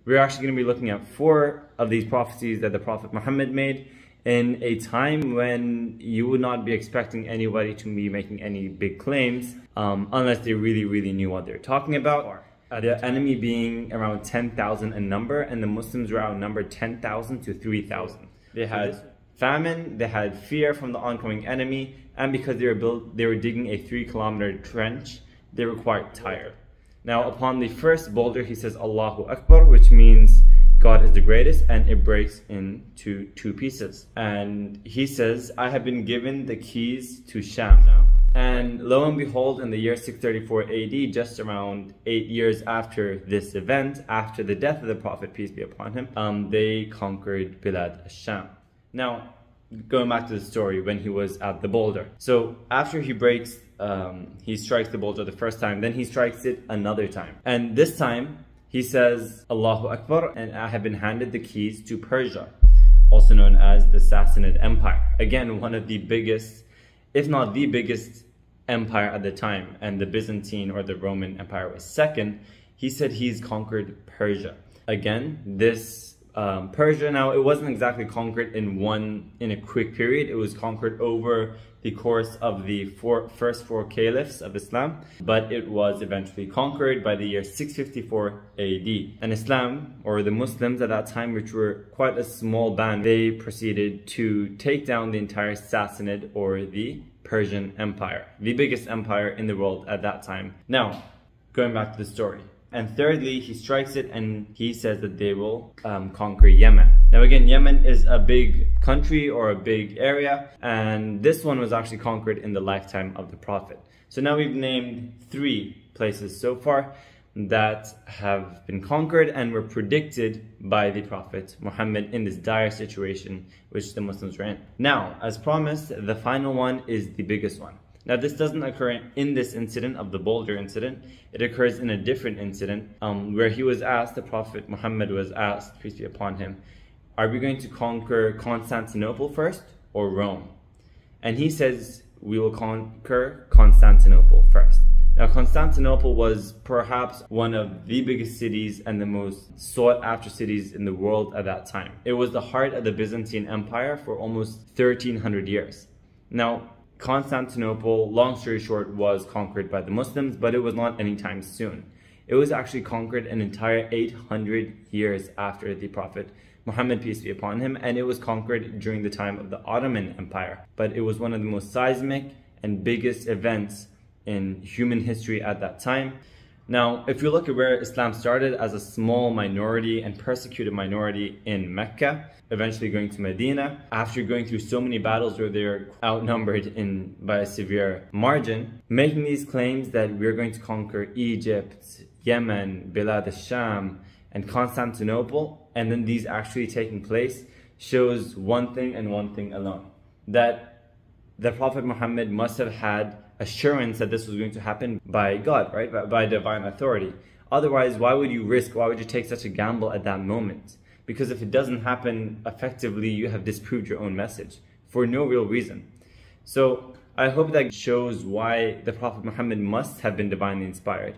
We're actually going to be looking at 4 of these prophecies that the Prophet Muhammad made in a time when you would not be expecting anybody to be making any big claims unless they really knew what they're talking about. The enemy being around 10,000 in number, and the Muslims were outnumbered 10,000 to 3,000. They had famine, they had fear from the oncoming enemy, and because they were digging a 3-kilometer trench, they were quite tired. Now, upon the first boulder, he says Allahu Akbar, which means God is the greatest, and it breaks into 2 pieces. And he says, I have been given the keys to Sham. And lo and behold, in the year 634 AD, just around 8 years after this event, after the death of the Prophet, peace be upon him, they conquered Bilad al-Sham. Now, going back to the story when he was at the boulder. So after he strikes the boulder the first time, then he strikes it another time. And this time, he says, Allahu Akbar, and I have been handed the keys to Persia, also known as the Sassanid Empire. Again, one of the biggest, if not the biggest empire at the time, and the Byzantine or the Roman Empire was second. He said he's conquered Persia. Again, this Persia, now it wasn't exactly conquered in a quick period. It was conquered over the course of the first 4 caliphs of Islam, but it was eventually conquered by the year 654 AD. And Islam, or the Muslims at that time, which were quite a small band, they proceeded to take down the entire Sassanid or the Persian Empire, the biggest empire in the world at that time. Now, going back to the story. And thirdly, he strikes it and he says that they will conquer Yemen. Now again, Yemen is a big country or a big area, and this one was actually conquered in the lifetime of the Prophet. So now we've named 3 places so far that have been conquered and were predicted by the Prophet Muhammad in this dire situation which the Muslims were in. Now, as promised, the final one is the biggest one. Now, this doesn't occur in this incident of the boulder incident. It occurs in a different incident where he was asked, the Prophet Muhammad was asked, peace be upon him, are we going to conquer Constantinople first or Rome? And he says, we will conquer Constantinople first. Now, Constantinople was perhaps one of the biggest cities and the most sought after cities in the world at that time. It was the heart of the Byzantine Empire for almost 1300 years. Now, Constantinople, long story short, was conquered by the Muslims, but it was not anytime soon. It was actually conquered an entire 800 years after the Prophet Muhammad, peace be upon him, and it was conquered during the time of the Ottoman Empire. But it was one of the most seismic and biggest events in human history at that time. Now, if you look at where Islam started as a small minority and persecuted minority in Mecca, eventually going to Medina, after going through so many battles where they're outnumbered by a severe margin, making these claims that we're going to conquer Egypt, Yemen, Bilad al-Sham, and Constantinople, and then these actually taking place, shows one thing and one thing alone, that the Prophet Muhammad must have had assurance that this was going to happen by God, right? By divine authority. Otherwise, why would you take such a gamble at that moment? Because if it doesn't happen effectively, you have disproved your own message for no real reason. So I hope that shows why the Prophet Muhammad must have been divinely inspired,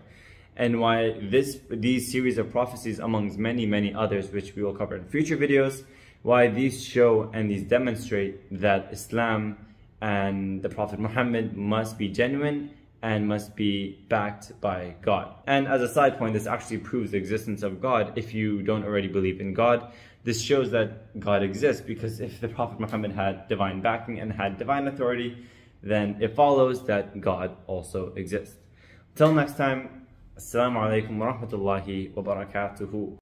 and why these series of prophecies, amongst many others, which we will cover in future videos, why these show and these demonstrate that Islam and the Prophet Muhammad must be genuine and must be backed by God. And as a side point, this actually proves the existence of God. If you don't already believe in God, this shows that God exists, because if the Prophet Muhammad had divine backing and had divine authority, then it follows that God also exists. Till next time, Assalamu alaikum wa rahmatullahi wa barakatuhu.